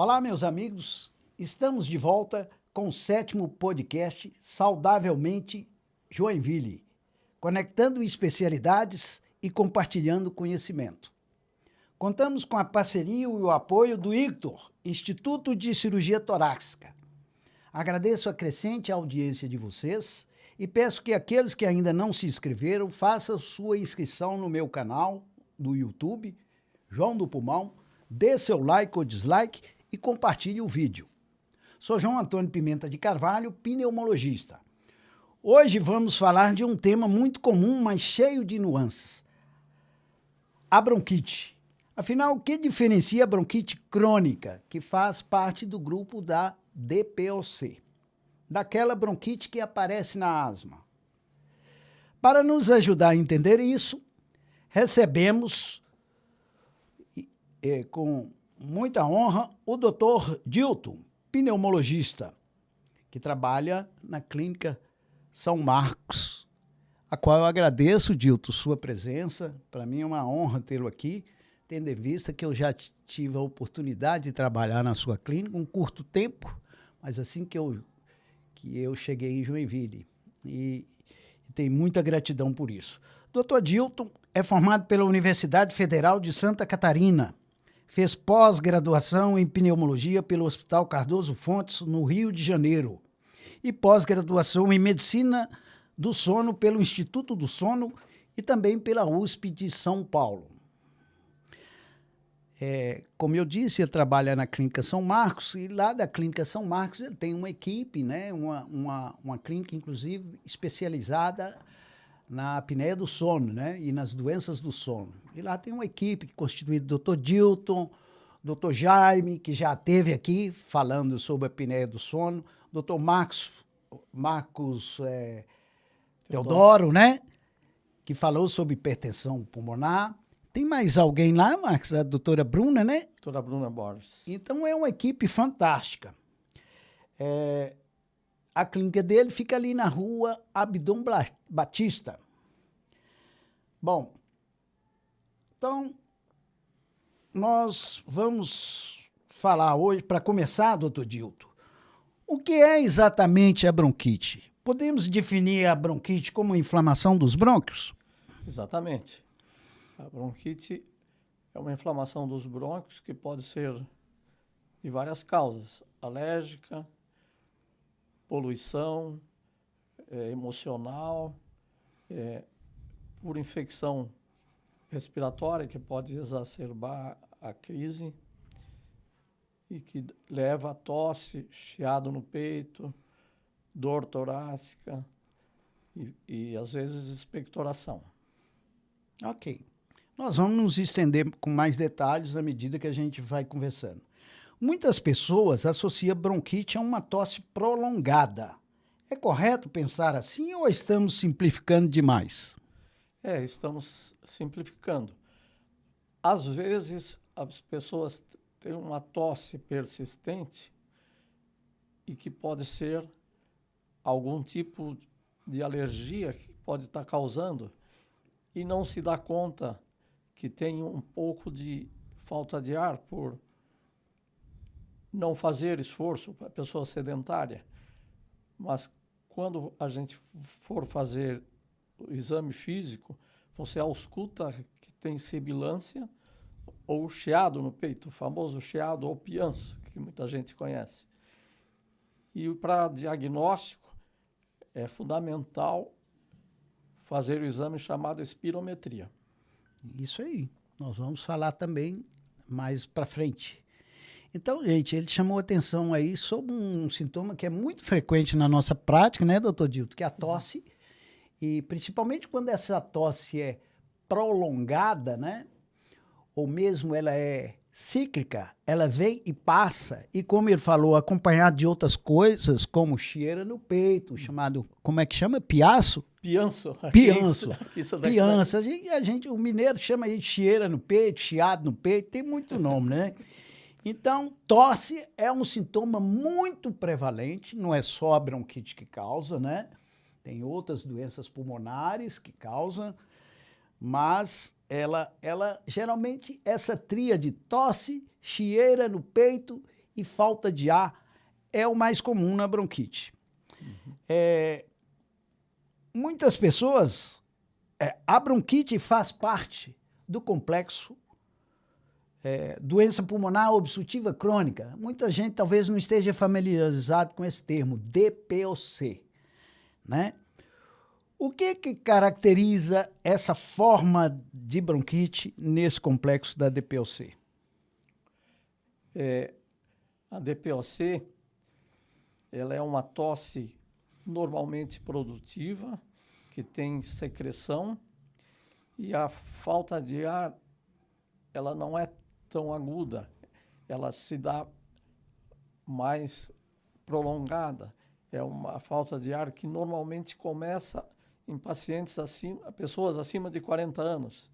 Olá, meus amigos. Estamos de volta com o 7º podcast Saudavelmente Joinville, conectando especialidades e compartilhando conhecimento. Contamos com a parceria e o apoio do ICTOR, Instituto de Cirurgia Torácica. Agradeço a crescente audiência de vocês e peço que aqueles que ainda não se inscreveram façam sua inscrição no meu canal do YouTube, João do Pulmão, dê seu like ou dislike e compartilhe o vídeo. Sou João Antônio Pimenta de Carvalho, pneumologista. Hoje vamos falar de um tema muito comum, mas cheio de nuances. A bronquite. Afinal, o que diferencia a bronquite crônica, que faz parte do grupo da DPOC, daquela bronquite que aparece na asma? Para nos ajudar a entender isso, recebemos com muita honra o Dr. Dilton, pneumologista, que trabalha na Clínica São Marcos, a qual eu agradeço, Dilton, sua presença. Para mim é uma honra tê-lo aqui, tendo em vista que eu já tive a oportunidade de trabalhar na sua clínica, um curto tempo, mas assim que eu cheguei em Joinville. E tenho muita gratidão por isso. Dr. Dilton é formado pela Universidade Federal de Santa Catarina. Fez pós-graduação em pneumologia pelo Hospital Cardoso Fontes, no Rio de Janeiro. E pós-graduação em medicina do sono pelo Instituto do Sono e também pela USP de São Paulo. Como eu disse, ele trabalha na Clínica São Marcos, e lá da Clínica São Marcos ele tem uma equipe, né, uma clínica, inclusive, especializada na apneia do sono, né, e nas doenças do sono. E lá tem uma equipe constituída do Dr. Dilton, Dr. Jaime, que já esteve aqui falando sobre a apneia do sono, Dr. Marcos Teodoro, né, que falou sobre hipertensão pulmonar. Tem mais alguém lá, Marcos? A doutora Bruna, né? Doutora Bruna Borges. Então é uma equipe fantástica. A clínica dele fica ali na rua Abdom Batista. Bom, então nós vamos falar hoje, para começar, doutor Dilton, o que é exatamente a bronquite? Podemos definir a bronquite como inflamação dos brônquios? Exatamente. A bronquite é uma inflamação dos brônquios que pode ser de várias causas: alérgica, poluição, emocional, por infecção respiratória, que pode exacerbar a crise e que leva a tosse, chiado no peito, dor torácica e às vezes expectoração. Ok. Nós vamos nos estender com mais detalhes à medida que a gente vai conversando. Muitas pessoas associam bronquite a uma tosse prolongada. É correto pensar assim ou estamos simplificando demais? Estamos simplificando. Às vezes, as pessoas têm uma tosse persistente e que pode ser algum tipo de alergia que pode estar causando e não se dá conta que tem um pouco de falta de ar por não fazer esforço, para a pessoa sedentária. Mas quando a gente for fazer o exame físico, você ausculta que tem sibilância ou chiado no peito, o famoso chiado ou pianço, que muita gente conhece. E para diagnóstico é fundamental fazer o exame chamado espirometria. Isso aí. Nós vamos falar também mais para frente. Então, gente, ele chamou atenção aí sobre um sintoma que é muito frequente na nossa prática, né, doutor Dilton, que é a tosse. E principalmente quando essa tosse é prolongada, né, ou mesmo ela é cíclica, ela vem e passa, e como ele falou, acompanhado de outras coisas, como chieira no peito, chamado, como é que chama? Piaço? Pianço. Pianço. Pianço. O mineiro chama aí de chieira no peito, chiado no peito, tem muito nome, né? Então, tosse é um sintoma muito prevalente, não é só a bronquite que causa, né? Tem outras doenças pulmonares que causam, mas ela geralmente, essa tríade, tosse, chieira no peito e falta de ar é o mais comum na bronquite. Muitas pessoas, a bronquite faz parte do complexo doença pulmonar obstrutiva crônica. Muita gente talvez não esteja familiarizado com esse termo, DPOC, né? O que caracteriza essa forma de bronquite nesse complexo da DPOC? A DPOC, ela é uma tosse normalmente produtiva, que tem secreção, e a falta de ar, ela não é tão aguda, ela se dá mais prolongada. É uma falta de ar que normalmente começa em pacientes pessoas acima de 40 anos,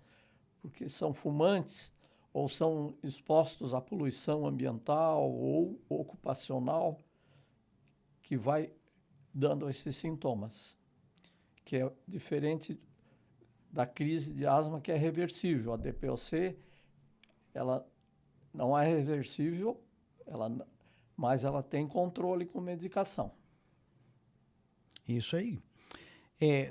porque são fumantes ou são expostos à poluição ambiental ou ocupacional, que vai dando esses sintomas, que é diferente da crise de asma, que é reversível. A DPOC, ela não é reversível, mas ela tem controle com medicação. Isso aí.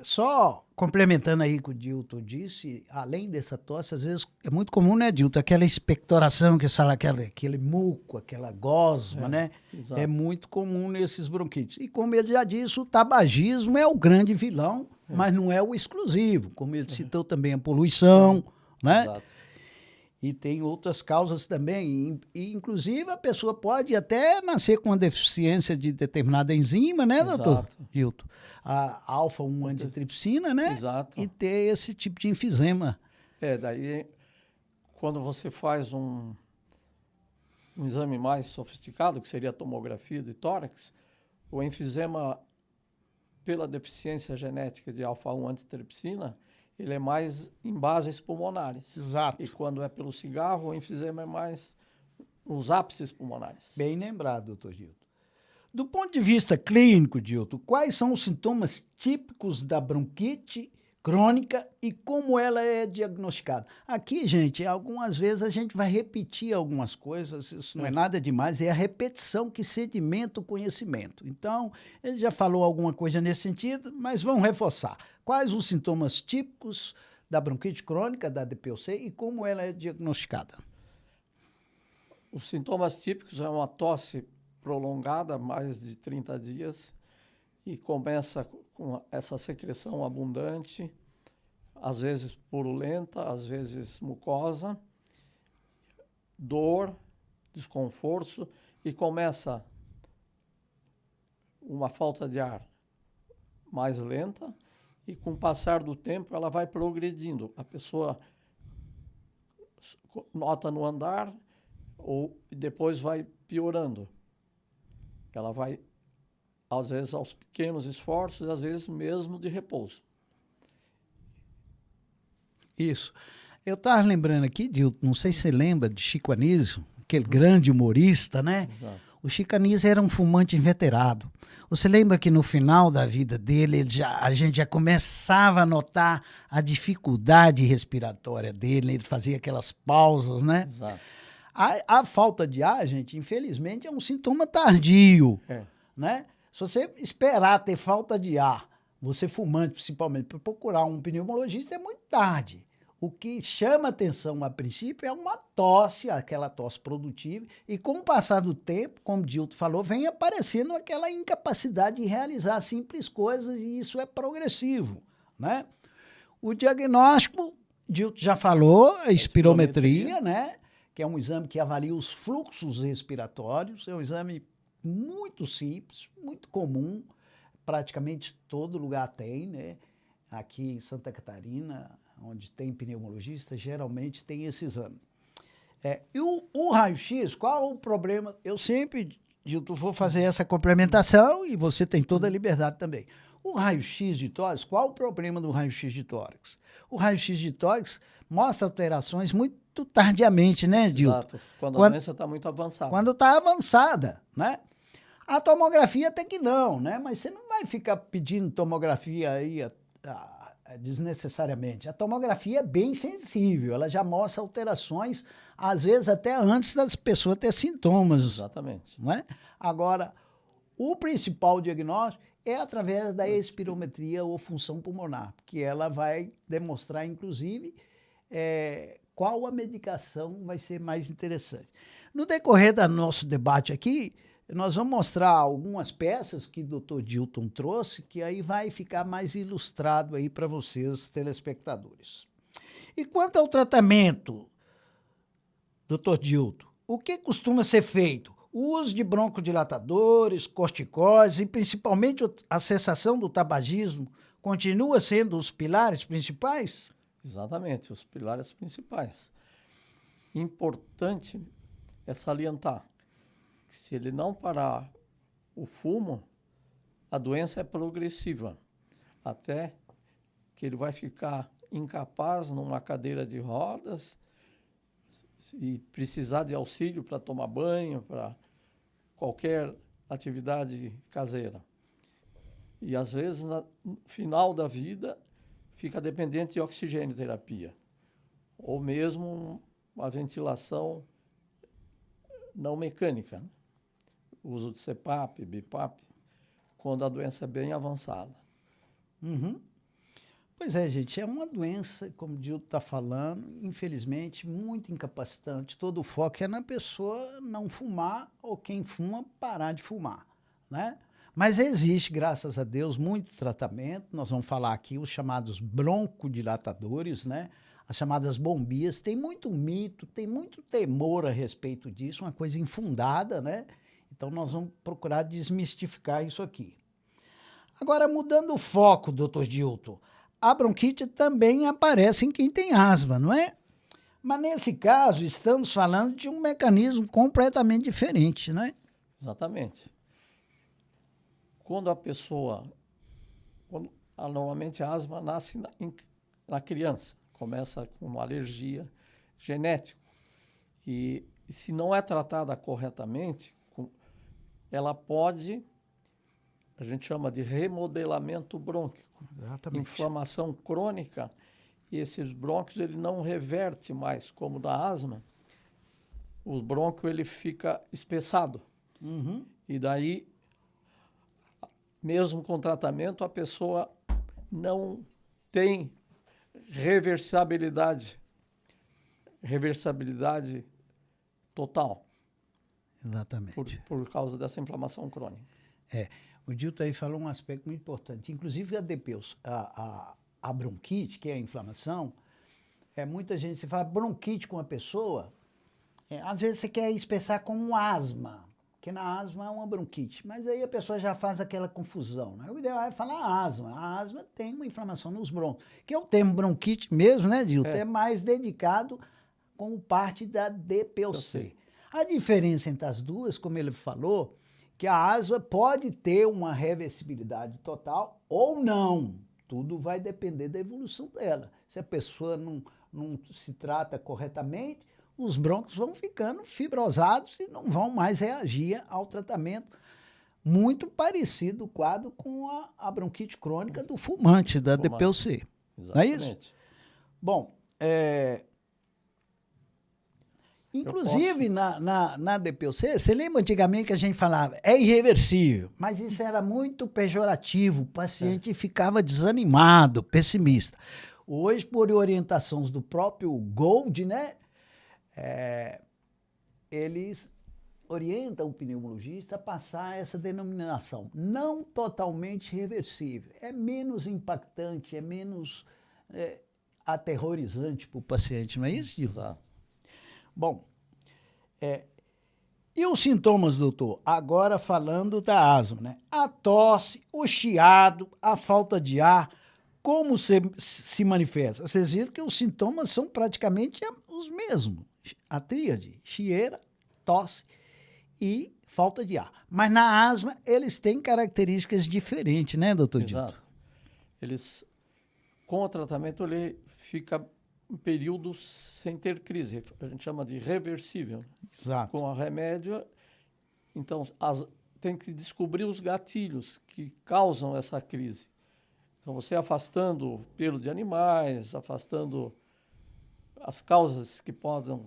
Só complementando aí o que o Dilton disse, além dessa tosse, às vezes é muito comum, né, Dilton? Aquela expectoração, que fala, aquele muco, aquela gosma, né? Exato. É muito comum nesses bronquites. E como ele já disse, o tabagismo é o grande vilão, mas não é o exclusivo. Como ele citou também a poluição, né? Exato. E tem outras causas também. E, inclusive, a pessoa pode até nascer com uma deficiência de determinada enzima, né, doutor Dilton? A alfa-1 antitripsina, né? Exato. E ter esse tipo de enfisema. Daí, quando você faz um exame mais sofisticado, que seria a tomografia de tórax, o enfisema, pela deficiência genética de alfa-1 antitripsina, ele é mais em bases pulmonares. Exato. E quando é pelo cigarro, o enfisema é mais nos ápices pulmonares. Bem lembrado, doutor Dilton. Do ponto de vista clínico, Dilton, quais são os sintomas típicos da bronquite crônica e como ela é diagnosticada? Aqui, gente, algumas vezes a gente vai repetir algumas coisas, isso não é nada demais, é a repetição que sedimenta o conhecimento. Então, ele já falou alguma coisa nesse sentido, mas vamos reforçar. Quais os sintomas típicos da bronquite crônica, da DPOC, e como ela é diagnosticada? Os sintomas típicos é uma tosse prolongada, mais de 30 dias, e começa com essa secreção abundante, às vezes purulenta, às vezes mucosa, dor, desconforto, e começa uma falta de ar mais lenta, e com o passar do tempo ela vai progredindo. A pessoa nota no andar ou depois vai piorando. Ela vai, às vezes, aos pequenos esforços, às vezes mesmo de repouso. Isso. Eu estava lembrando aqui, Dilton, não sei se você lembra de Chico Anísio, aquele grande humorista, né? Exato. O Chico Anísio era um fumante inveterado. Você lembra que no final da vida dele, a gente já começava a notar a dificuldade respiratória dele, ele fazia aquelas pausas, né? Exato. A falta de ar, gente, infelizmente, é um sintoma tardio, né? Se você esperar ter falta de ar, você fumante principalmente, para procurar um pneumologista, é muito tarde. O que chama atenção a princípio é uma tosse, aquela tosse produtiva, e com o passar do tempo, como o Dilton falou, vem aparecendo aquela incapacidade de realizar simples coisas, e isso é progressivo, né? O diagnóstico, Dilton já falou, a espirometria, né? Que é um exame que avalia os fluxos respiratórios, é um exame muito simples, muito comum, praticamente todo lugar tem, né? Aqui em Santa Catarina, onde tem pneumologista, geralmente tem esse exame. E o raio-x, qual o problema? Eu sempre, Dilton, vou fazer essa complementação e você tem toda a liberdade também. O raio-x de tórax, qual o problema do raio-x de tórax? O raio-x de tórax mostra alterações muito tardiamente, né, Dilton? Exato, quando a doença está muito avançada. Quando está avançada, né? A tomografia até que não, né? Mas você não vai ficar pedindo tomografia aí desnecessariamente. A tomografia é bem sensível, ela já mostra alterações, às vezes até antes das pessoas ter sintomas. Exatamente. Não é? Agora, o principal diagnóstico é através da espirometria ou função pulmonar, que ela vai demonstrar, inclusive, qual a medicação vai ser mais interessante. No decorrer do nosso debate aqui, nós vamos mostrar algumas peças que o Dr. Dilton trouxe, que aí vai ficar mais ilustrado aí para vocês, telespectadores. E quanto ao tratamento, Dr. Dilton, o que costuma ser feito? O uso de broncodilatadores, corticóides e principalmente a cessação do tabagismo continua sendo os pilares principais? Exatamente, os pilares principais. Importante é salientar que se ele não parar o fumo, a doença é progressiva, até que ele vai ficar incapaz numa cadeira de rodas e precisar de auxílio para tomar banho, para qualquer atividade caseira. E às vezes, no final da vida, fica dependente de oxigênio terapia, ou mesmo uma ventilação não mecânica, né? Uso de CPAP, BIPAP, quando a doença é bem avançada. Uhum. Pois é, gente, é uma doença, como o Dilton está falando, infelizmente, muito incapacitante. Todo o foco é na pessoa não fumar ou quem fuma parar de fumar, né? Mas existe, graças a Deus, muito tratamento. Nós vamos falar aqui os chamados broncodilatadores, né? As chamadas bombias. Tem muito mito, tem muito temor a respeito disso, uma coisa infundada, né? Então nós vamos procurar desmistificar isso aqui. Agora, mudando o foco, Dr. Dilton, a bronquite também aparece em quem tem asma, não é? Mas nesse caso, estamos falando de um mecanismo completamente diferente, não é? Exatamente. Quando a pessoa... normalmente a asma nasce na criança, começa com uma alergia genética. E se não é tratada corretamente, ela pode... a gente chama de remodelamento brônquico. Exatamente. Inflamação crônica, e esses brônquios ele não reverte mais, como da asma. O brônquio ele fica espessado. Uhum. E daí, mesmo com tratamento, a pessoa não tem reversibilidade total. Exatamente. Por causa dessa inflamação crônica. O Dilton aí falou um aspecto muito importante. Inclusive a bronquite, que é a inflamação, muita gente se fala bronquite com a pessoa, às vezes você quer espessar como asma, que na asma é uma bronquite, mas aí a pessoa já faz aquela confusão, né? O ideal é falar asma. A asma tem uma inflamação nos brônquios, que é o termo bronquite mesmo, né, Dilton? É mais dedicado como parte da DPOC. A diferença entre as duas, como ele falou, que a asma pode ter uma reversibilidade total ou não. Tudo vai depender da evolução dela. Se a pessoa não se trata corretamente, os brônquios vão ficando fibrosados e não vão mais reagir ao tratamento. Muito parecido o quadro com a bronquite crônica do fumante, da DPOC. Exatamente. Não é isso? Bom, inclusive, na DPOC, você lembra antigamente que a gente falava, é irreversível, mas isso era muito pejorativo, o paciente ficava desanimado, pessimista. Hoje, por orientações do próprio Gold, né, eles orientam o pneumologista a passar essa denominação, não totalmente reversível, é menos impactante, é menos aterrorizante para o paciente, não é isso, Dilton? Exato. Bom, e os sintomas, doutor? Agora falando da asma, né? A tosse, o chiado, a falta de ar, como se manifesta? Vocês viram que os sintomas são praticamente os mesmos. A tríade, chieira, tosse e falta de ar. Mas na asma, eles têm características diferentes, né, doutor Dilton? Exato. Eles, com o tratamento, ele fica um período sem ter crise. A gente chama de reversível. Exato. Com o remédio, então, tem que descobrir os gatilhos que causam essa crise. Então, você afastando o pelo de animais, afastando as causas que podem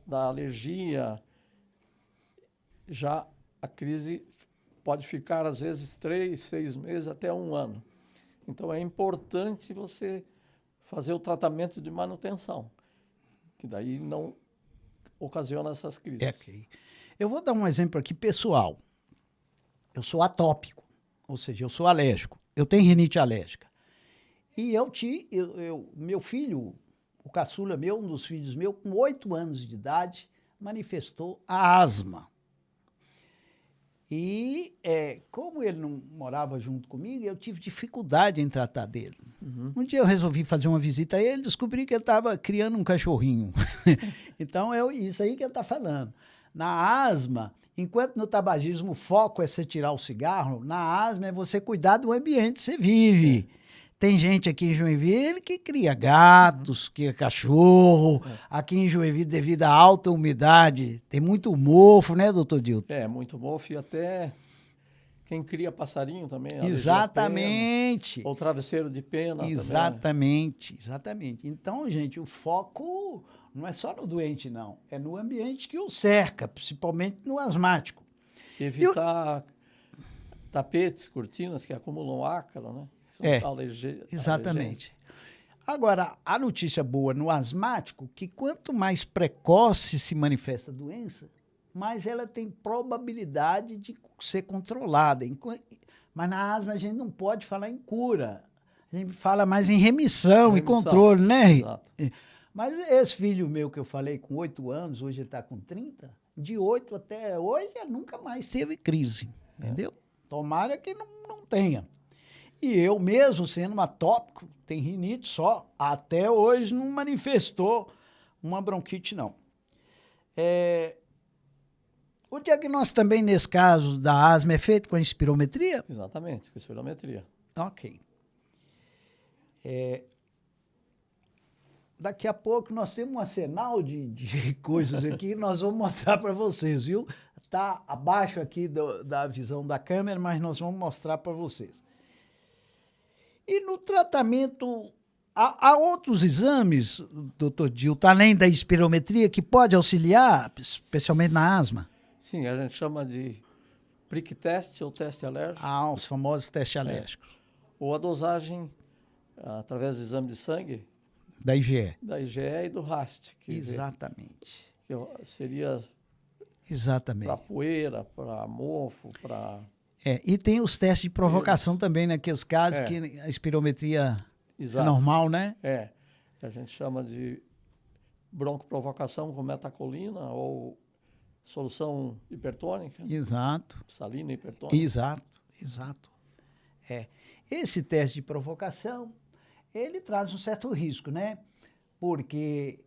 dar alergia, já a crise pode ficar, às vezes, 3, 6 meses, até 1 ano. Então, é importante você fazer o tratamento de manutenção, que daí não ocasiona essas crises. Ok. Eu vou dar um exemplo aqui pessoal. Eu sou atópico, ou seja, eu sou alérgico. Eu tenho rinite alérgica. E meu filho, o caçula meu, um dos filhos meus, com 8 anos de idade, manifestou a asma. E como ele não morava junto comigo, eu tive dificuldade em tratar dele. Um dia eu resolvi fazer uma visita a ele, descobri que ele estava criando um cachorrinho. Então, isso aí que ele está falando. Na asma, enquanto no tabagismo o foco é você tirar o cigarro, na asma é você cuidar do ambiente que você vive. Tem gente aqui em Joinville que cria gatos, cria cachorro. Aqui em Joinville, devido à alta umidade, tem muito mofo, né, doutor Dilton? Muito mofo e até quem cria passarinho também. Exatamente. Pena, ou travesseiro de pena exatamente, também. Exatamente. Então, gente, o foco não é só no doente, não. É no ambiente que o cerca, principalmente no asmático. Evitar tapetes, cortinas que acumulam ácaro, né? Exatamente. Agora, a notícia boa no asmático, que quanto mais precoce se manifesta a doença, mais ela tem probabilidade de ser controlada. Mas na asma a gente não pode falar em cura. A gente fala mais em remissão e controle, né? Exato. Mas esse filho meu que eu falei com 8 anos, hoje ele está com 30, de 8 até hoje ele nunca mais teve crise, entendeu? Tomara que não tenha. E eu mesmo, sendo atópico, tem rinite só, até hoje não manifestou uma bronquite, não. O diagnóstico também, nesse caso da asma, é feito com a espirometria? Exatamente, com a espirometria. Ok. Daqui a pouco nós temos um arsenal de coisas aqui, nós vamos mostrar para vocês, viu? Está abaixo aqui da visão da câmera, mas nós vamos mostrar para vocês. E no tratamento, há outros exames, doutor Dilton, além da espirometria, que pode auxiliar, especialmente na asma? Sim, a gente chama de prick test ou teste alérgico. Os famosos testes alérgicos. Ou a dosagem através do exame de sangue. Da IgE. Da IgE e do RAST. Exatamente. Que seria para poeira, para mofo, para... e tem os testes de provocação também, naqueles casos que a espirometria é normal, né? Que a gente chama de broncoprovocação com metacolina ou solução hipertônica. Exato. Salina hipertônica. Exato. Esse teste de provocação, ele traz um certo risco, né? Porque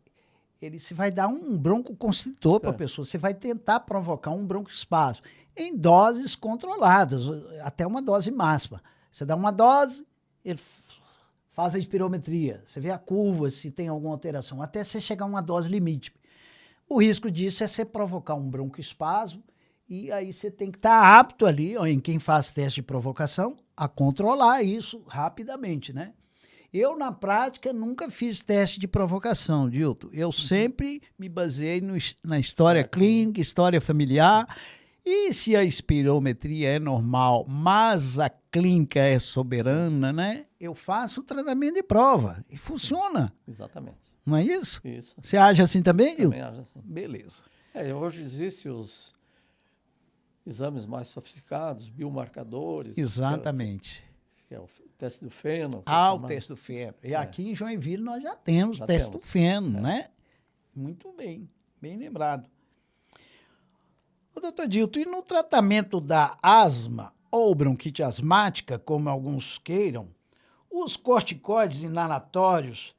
se vai dar um broncoconstritor para a pessoa, você vai tentar provocar um broncoespasmo em doses controladas, até uma dose máxima. Você dá uma dose, ele faz a espirometria, você vê a curva, se tem alguma alteração, até você chegar a uma dose limite. O risco disso é você provocar um broncoespasmo, e aí você tem que estar apto ali, em quem faz teste de provocação, a controlar isso rapidamente, né? Eu, na prática, nunca fiz teste de provocação, Dilton. Eu sempre me baseei na história clínica, história familiar. E se a espirometria é normal, mas a clínica é soberana, né? Eu faço o tratamento de prova e funciona. Exatamente. Não é isso? Isso. Você age assim também, Dilton? Também age assim. Beleza. Hoje existem os exames mais sofisticados, biomarcadores. Exatamente. Que é o teste do feno. O teste do feno. E aqui em Joinville nós já temos o teste do feno, né? Muito bem, bem lembrado. Doutor Dilton, e no tratamento da asma ou bronquite asmática, como alguns queiram, os corticoides inalatórios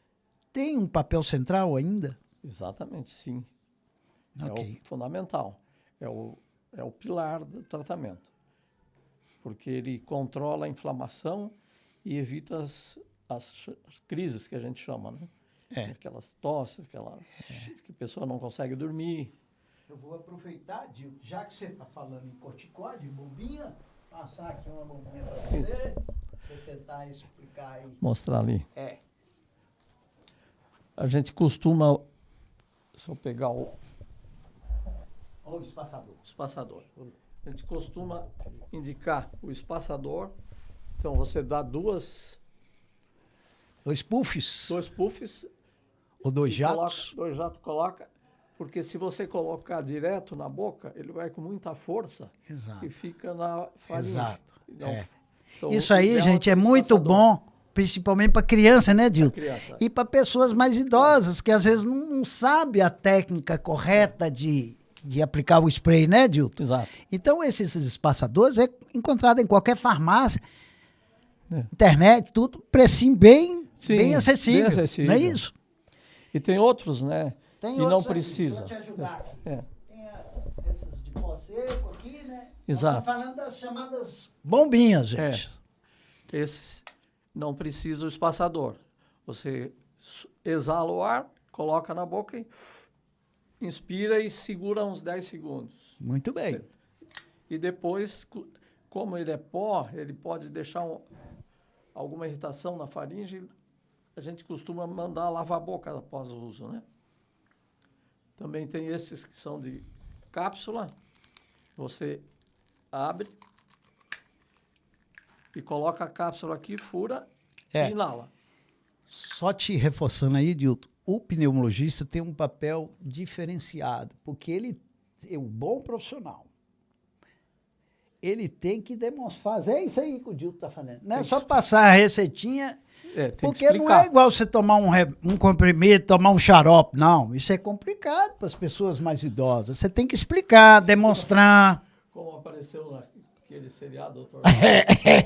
têm um papel central ainda? Exatamente, sim. Okay. É o fundamental. É o pilar do tratamento. Porque ele controla a inflamação e evita as crises que a gente chama, né? Aquelas tosses, que a pessoa não consegue dormir. Eu vou aproveitar, Dilton, já que você está falando em corticóide, bombinha, passar aqui uma bombinha para você. Deixa eu tentar explicar aí. Mostrar ali. É. A gente costuma, se eu pegar o Olha o espaçador. espaçador, a gente costuma indicar o espaçador. Então você dá dois Puffs puffs ou dois e jatos. dois jatos coloca, porque se você colocar direto na boca, ele vai com muita força Exato. e fica na faringe. Exato. Então, É. então, Isso o aí, ideal gente, ter é um muito espaçador. bom, principalmente para criança, né, Dilton? Criança. E para pessoas mais idosas, que às vezes não sabem a técnica correta de aplicar o spray, né, Dilton? Exato. Então, esses espaçadores é encontrado em qualquer farmácia, É. internet, tudo, precinho bem, Sim, bem acessível, bem acessível. não é isso? E tem outros, né, Tem que não outros aqui, precisa. vou te ajudar aqui. É. Tem essas de pó seco aqui, né? Exato. Nós estamos falando das chamadas bombinhas, gente. Esses não precisa o espaçador. Você exala o ar, coloca na boca e inspira e segura uns 10 segundos. Muito bem. E depois, como ele é pó, ele pode deixar alguma irritação na faringe. A gente costuma mandar lavar a boca após o uso, né? Também tem esses que são de cápsula. Você abre e coloca a cápsula aqui, fura e inala. Só te reforçando aí, Dilton, o pneumologista tem um papel diferenciado, porque ele é um bom profissional. Ele tem que demonstrar, fazer isso aí que o Dilton está fazendo. Não é só passar a receitinha, Tem porque que não é igual você tomar um comprimido, tomar um xarope, não. Isso é complicado para as pessoas mais idosas. Você tem que explicar, demonstrar. Como apareceu naquele seriado, doutor?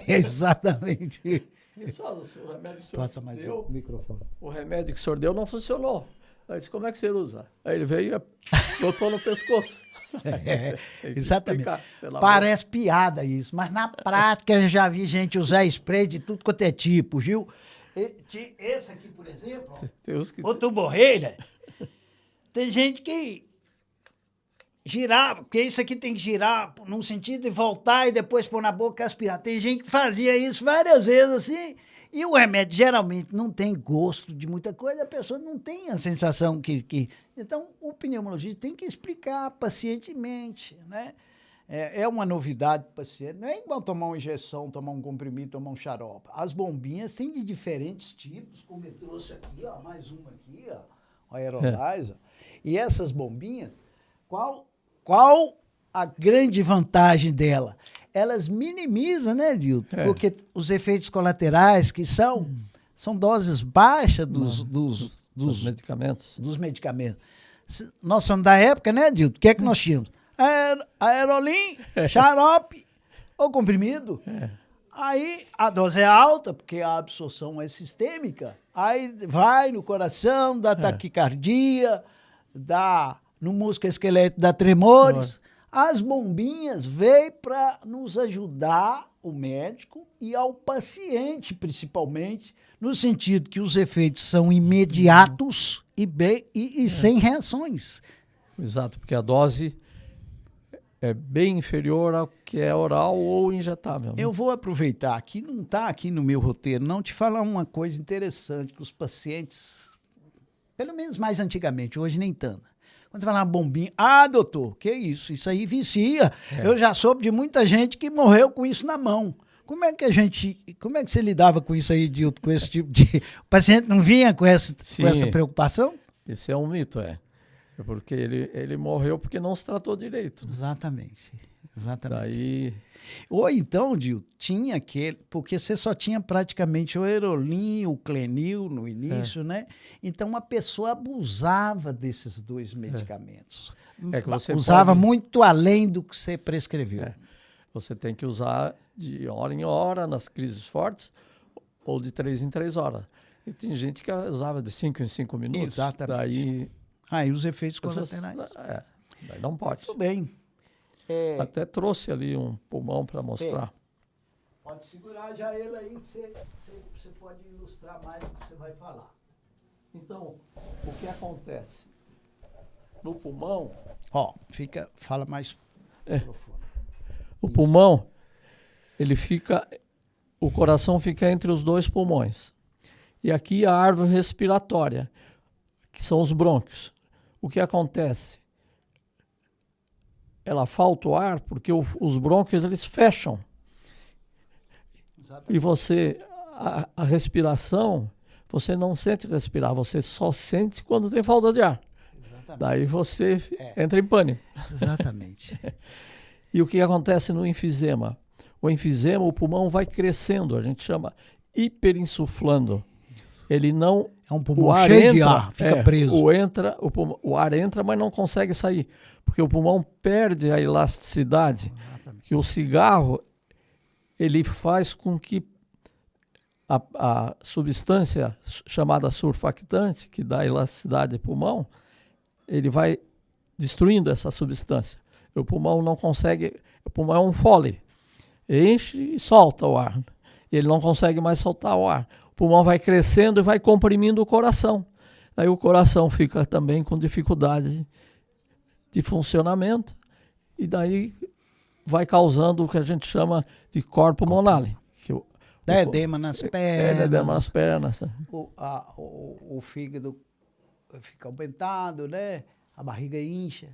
Exatamente. Só o remédio que o senhor Passa mais deu, o microfone. o remédio que o senhor deu não funcionou. Aí eu disse, como é que você usa? Aí ele veio e botou no pescoço. Tem que Exatamente. explicar, sei lá, Parece piada isso, mas na prática eu já vi gente usar spray de tudo quanto é tipo, viu? Esse aqui, por exemplo, tem uns que... o tuborreira, tem gente que girava, porque isso aqui tem que girar num sentido e voltar e depois pôr na boca e aspirar. Tem gente que fazia isso várias vezes assim, e o remédio geralmente não tem gosto de muita coisa, a pessoa não tem a sensação que... Então, o pneumologista tem que explicar pacientemente, né? É uma novidade para o paciente. Não é igual tomar uma injeção, tomar um comprimido, tomar um xarope. As bombinhas têm de diferentes tipos, como eu trouxe aqui, ó, mais uma aqui, ó, o Aerolizer. E essas bombinhas, qual a grande vantagem dela? Elas minimizam, né, Dilton? Porque os efeitos colaterais, que são doses baixas dos medicamentos. Dos medicamentos. Nós somos da época, né, Dilton? O que é que nós tínhamos? Aerolim, xarope ou comprimido. Aí a dose é alta, porque a absorção é sistêmica. Aí vai no coração, dá taquicardia, dá no músculo esqueleto, dá tremores. As bombinhas veio para nos ajudar, o médico e ao paciente, principalmente, no sentido que os efeitos são imediatos e sem reações. Exato, porque a dose é bem inferior ao que é oral ou injetável. Né? Eu vou aproveitar aqui, não está aqui no meu roteiro, não, te falar uma coisa interessante que os pacientes, pelo menos mais antigamente, hoje nem tanto. Quando fala uma bombinha, doutor, que isso? Isso aí vicia. Eu já soube de muita gente que morreu com isso na mão. Como é que você lidava com isso aí, Dilton, com esse tipo de... O paciente não vinha com essa preocupação? Esse é um mito, É porque ele morreu porque não se tratou direito. Exatamente. Daí... Ou então, Dilton, tinha aquele... Porque você só tinha praticamente o Aerolim, o Clenil no início, né? Então, a pessoa abusava desses dois medicamentos. Que você usava muito além do que você prescreveu. Você tem que usar de hora em hora, nas crises fortes, ou de 3 em 3 horas. E tem gente que usava de 5 em 5 minutos. Exatamente. Daí... Aí os efeitos colaterais. Daí não pode. Muito bem. Até trouxe ali um pulmão para mostrar. Pode segurar já ele aí, que você pode ilustrar mais o que você vai falar. Então, o que acontece? No pulmão... Fala mais profundo. O pulmão, ele fica o coração fica entre os dois pulmões. E aqui a árvore respiratória, que são os brônquios. O que acontece? Ela falta o ar porque os brônquios eles fecham. Exatamente. E você, a respiração, você não sente respirar, você só sente quando tem falta de ar. Exatamente. Daí você entra em pânico. Exatamente. E o que acontece no enfisema? O enfisema, o pulmão vai crescendo, a gente chama hiperinsuflando. Isso. Ele não... É um pulmão cheio de ar, fica preso. O ar entra, mas não consegue sair, porque o pulmão perde a elasticidade. Exatamente. Que o cigarro, ele faz com que a substância chamada surfactante, que dá elasticidade ao pulmão, ele vai destruindo essa substância. O pulmão não consegue... O pulmão é um fole. Enche e solta o ar. Ele não consegue mais soltar o ar. O pulmão vai crescendo e vai comprimindo o coração. Aí o coração fica também com dificuldade de funcionamento e daí vai causando o que a gente chama de cor pulmonale. Edema nas pernas. Edema nas pernas. O fígado fica aumentado, né? A barriga incha.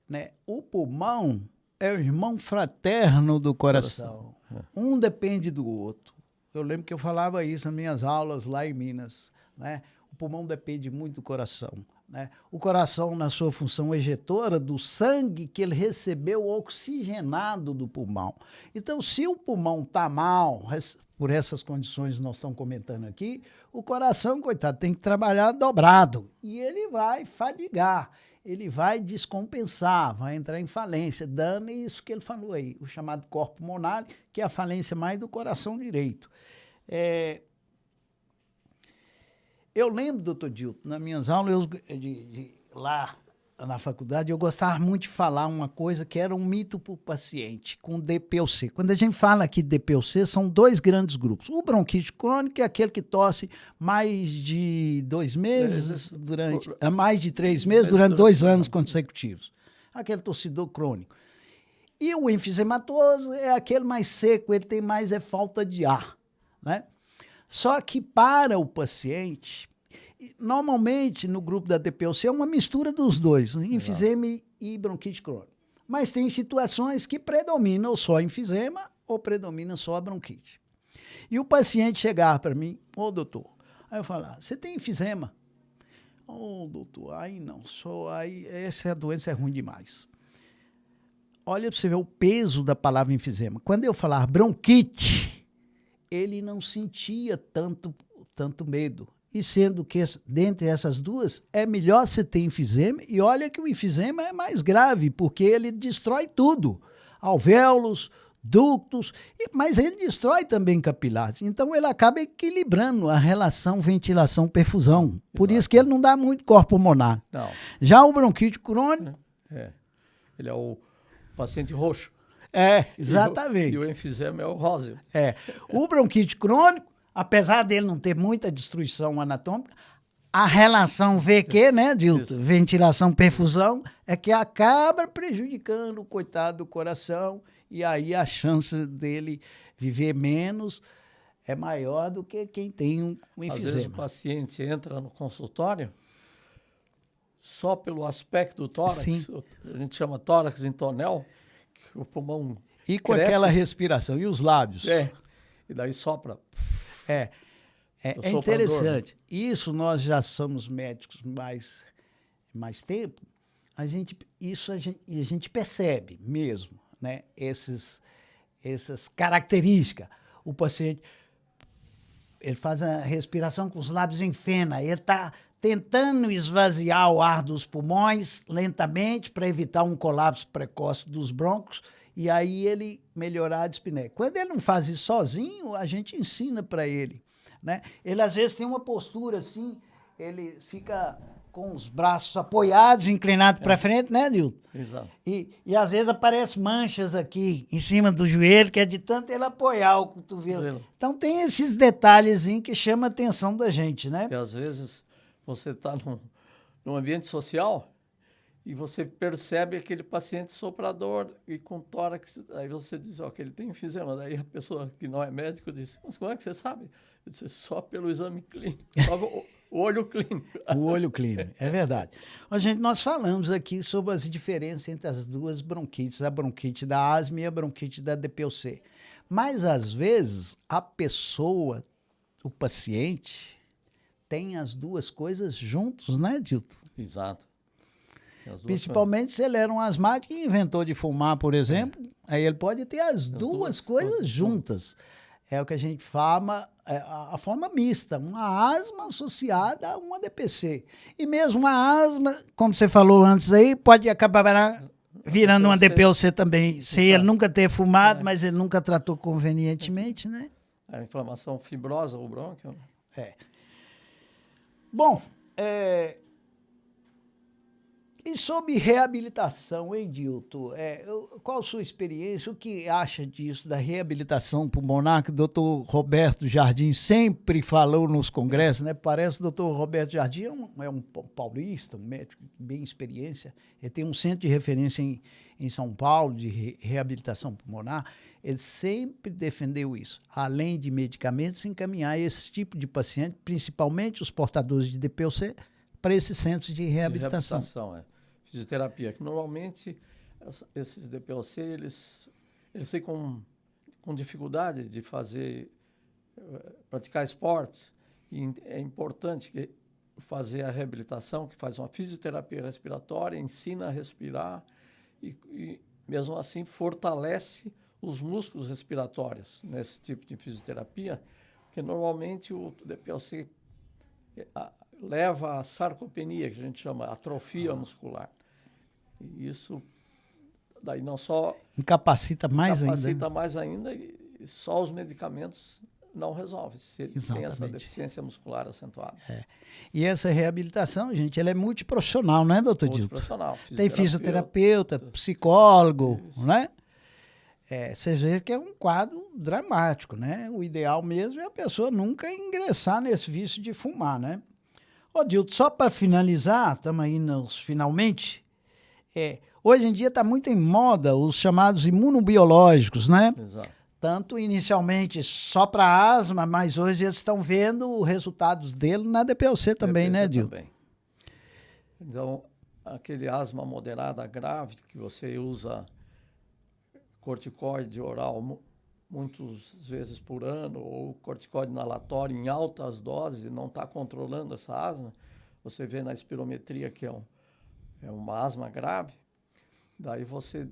Né? O pulmão é o irmão fraterno do coração. Um depende do outro. Eu lembro que eu falava isso nas minhas aulas lá em Minas. Né? O pulmão depende muito do coração. Né? O coração, na sua função ejetora do sangue que ele recebeu oxigenado do pulmão. Então, se o pulmão está mal, por essas condições que nós estamos comentando aqui, o coração, coitado, tem que trabalhar dobrado. E ele vai fadigar. Ele vai descompensar, vai entrar em falência, dando isso que ele falou aí, o chamado corpo pulmonar, que é a falência mais do coração direito. Eu lembro, doutor Dilton, nas minhas aulas, lá na faculdade, eu gostava muito de falar uma coisa que era um mito para o paciente, com DPOC. Quando a gente fala aqui de DPOC, são dois grandes grupos. O bronquite crônico é aquele que tosse mais de 2 meses, mais de 3 meses, durante 2 anos consecutivos. Aquele torcedor crônico. E o enfisematoso é aquele mais seco, ele tem mais falta de ar. Né? Só que para o paciente... Normalmente, no grupo da DPOC, é uma mistura dos dois, enfisema e bronquite crônica. Mas tem situações que predominam só enfisema ou predomina só a bronquite. E o paciente chegar para mim, doutor, aí eu falar, você tem enfisema? Doutor, aí não, essa doença é ruim demais. Olha para você ver o peso da palavra enfisema. Quando eu falar bronquite, ele não sentia tanto medo. E sendo que, dentre essas duas, é melhor você ter enfisema. E olha que o enfisema é mais grave, porque ele destrói tudo. Alvéolos, ductos, mas ele destrói também capilares. Então, ele acaba equilibrando a relação ventilação-perfusão. Por isso que ele não dá muito corpo pulmonar. Não. Já o bronquite crônico... Ele é o paciente roxo. Exatamente. E o enfisema é o róseo. O bronquite crônico, apesar dele não ter muita destruição anatômica, a relação VQ, né, Dilton? Ventilação-perfusão, é que acaba prejudicando o coitado do coração e aí a chance dele viver menos é maior do que quem tem um enfisema. Às vezes o paciente entra no consultório só pelo aspecto do tórax, Sim. A gente chama tórax em tonel, que o pulmão e com cresce, aquela respiração, e os lábios? E daí sopra... É interessante. Isso nós já somos médicos mais tempo. A gente percebe mesmo, né? Essas características. O paciente ele faz a respiração com os lábios em fenda. Ele está tentando esvaziar o ar dos pulmões lentamente para evitar um colapso precoce dos brônquios e aí ele melhorar a dispneia. Quando ele não faz isso sozinho, a gente ensina para ele. Né? Ele, às vezes, tem uma postura assim, ele fica com os braços apoiados, inclinados para frente, né, Dilton? Exato. E, às vezes, aparecem manchas aqui, em cima do joelho, que é de tanto ele apoiar o cotovelo. Então, tem esses detalhezinhos que chamam a atenção da gente, né? Porque, às vezes, você está num ambiente social e você percebe aquele paciente soprador e com tórax, aí você diz, ó, que ele tem enfisema. Daí a pessoa que não é médico diz, mas como é que você sabe? Eu disse, só pelo exame clínico, só o olho clínico. O olho clínico, é verdade. Ó, gente, nós falamos aqui sobre as diferenças entre as duas bronquites, a bronquite da asma e a bronquite da DPOC. Mas, às vezes, a pessoa, o paciente, tem as duas coisas juntos, né, Dilton? Exato. Principalmente se ele era um asmático e inventou de fumar, por exemplo, aí ele pode ter as duas coisas juntas. É o que a gente fala, a forma mista, uma asma associada a uma DPC. E mesmo a asma, como você falou antes aí, pode acabar virando uma DPOC também, sem ele nunca ter fumado, mas ele nunca tratou convenientemente, né? A inflamação fibrosa, o brônquio. Né? É. Bom, e sobre reabilitação, hein, Dilton? Qual a sua experiência? O que acha disso, da reabilitação pulmonar, que o doutor Roberto Jardim sempre falou nos congressos, né? Parece que o doutor Roberto Jardim é um paulista, um médico bem experiência. Ele tem um centro de referência em São Paulo de reabilitação pulmonar. Ele sempre defendeu isso. Além de medicamentos, encaminhar esse tipo de paciente, principalmente os portadores de DPOC, para esses centros de reabilitação. Fisioterapia, que normalmente esses DPOC, eles ficam com dificuldade de praticar esportes, e é importante fazer a reabilitação, que faz uma fisioterapia respiratória, ensina a respirar e mesmo assim fortalece os músculos respiratórios nesse tipo de fisioterapia, porque normalmente o DPOC leva à sarcopenia, que a gente chama atrofia muscular. E isso daí não só incapacita mais ainda e só os medicamentos não resolvem, se ele tem essa deficiência muscular acentuada. E essa reabilitação, gente, ela é multiprofissional, não é, doutor Dilton? Multiprofissional. Tem fisioterapeuta, psicólogo, né? Você vê que é um quadro dramático, né? O ideal mesmo é a pessoa nunca ingressar nesse vício de fumar, né? Ô, Dilton, só para finalizar, estamos aí nos finalmente, hoje em dia está muito em moda os chamados imunobiológicos, né? Exato. Tanto inicialmente só para asma, mas hoje eles estão vendo os resultados dele na DPOC também, né, Dilton? Também. Então, aquele asma moderada grave, que você usa corticoide oral muitas vezes por ano, ou corticoide inalatório em altas doses, e não está controlando essa asma, você vê na espirometria que é uma asma grave, daí você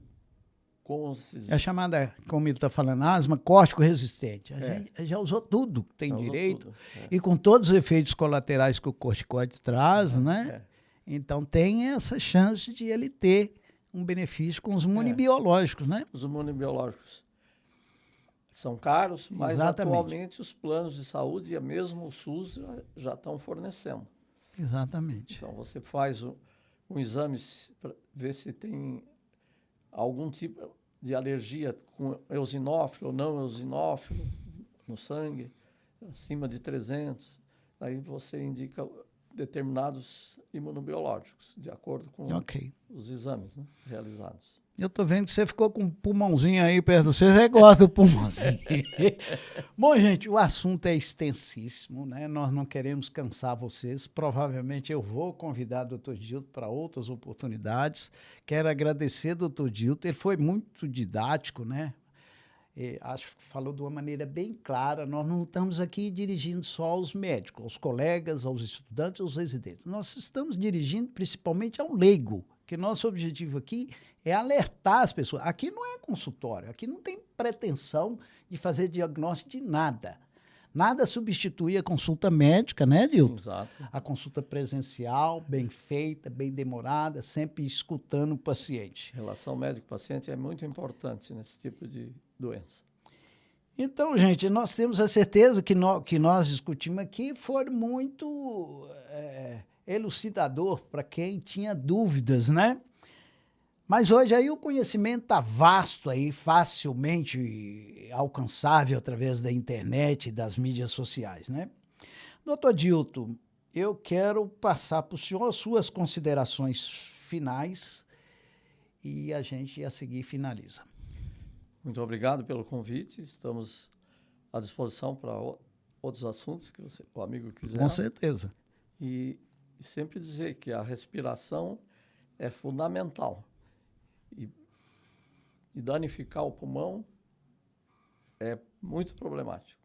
É chamada, como ele está falando, asma córtico-resistente. A gente já usou tudo que tem direito, e com todos os efeitos colaterais que o corticoide traz, né? Então tem essa chance de ele ter um benefício com os imunobiológicos, né? Os imunobiológicos são caros, mas atualmente os planos de saúde e mesmo o SUS já estão fornecendo. Exatamente. Então você faz um exame para ver se tem algum tipo de alergia com eosinófilo ou não eosinófilo no sangue, acima de 300. Aí você indica determinados imunobiológicos, de acordo com os exames, né, realizados. Eu tô vendo que você ficou com um pulmãozinho aí perto de você. Você gosta do pulmãozinho. Bom, gente, o assunto é extensíssimo, né? Nós não queremos cansar vocês. Provavelmente eu vou convidar o Dr. Dilton para outras oportunidades. Quero agradecer, Dr. Dilton. Ele foi muito didático, né? Acho que falou de uma maneira bem clara. Nós não estamos aqui dirigindo só aos médicos, aos colegas, aos estudantes, aos residentes. Nós estamos dirigindo principalmente ao leigo, que nosso objetivo aqui é alertar as pessoas. Aqui não é consultório, aqui não tem pretensão de fazer diagnóstico de nada. Nada substitui a consulta médica, né, Dilton? Exato. A consulta presencial, bem feita, bem demorada, sempre escutando o paciente. A relação médico-paciente é muito importante nesse tipo de doença. Então, gente, nós temos a certeza que nós discutimos aqui foi muito elucidador para quem tinha dúvidas, né? Mas hoje aí o conhecimento está vasto aí, facilmente alcançável através da internet e das mídias sociais, né? Doutor Dilton, eu quero passar para o senhor as suas considerações finais e a gente a seguir finaliza. Muito obrigado pelo convite. Estamos à disposição para outros assuntos que o amigo quiser. Com certeza. E sempre dizer que a respiração é fundamental. E danificar o pulmão é muito problemático.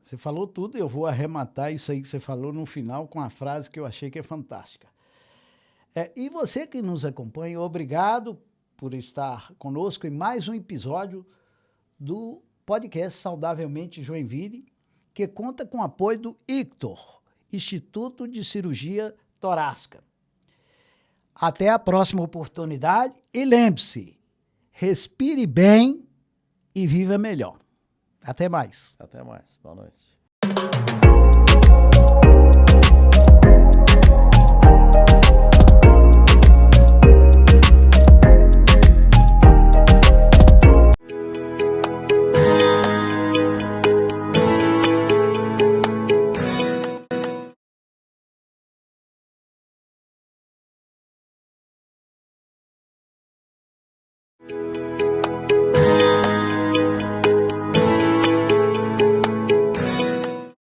Você falou tudo, eu vou arrematar isso aí que você falou no final com a frase que eu achei que é fantástica. E você que nos acompanha, obrigado por estar conosco em mais um episódio do podcast Saudavelmente Joinville, que conta com o apoio do ICTOR, Instituto de Cirurgia Torácica. Até a próxima oportunidade e lembre-se, respire bem e viva melhor. Até mais. Até mais. Boa noite.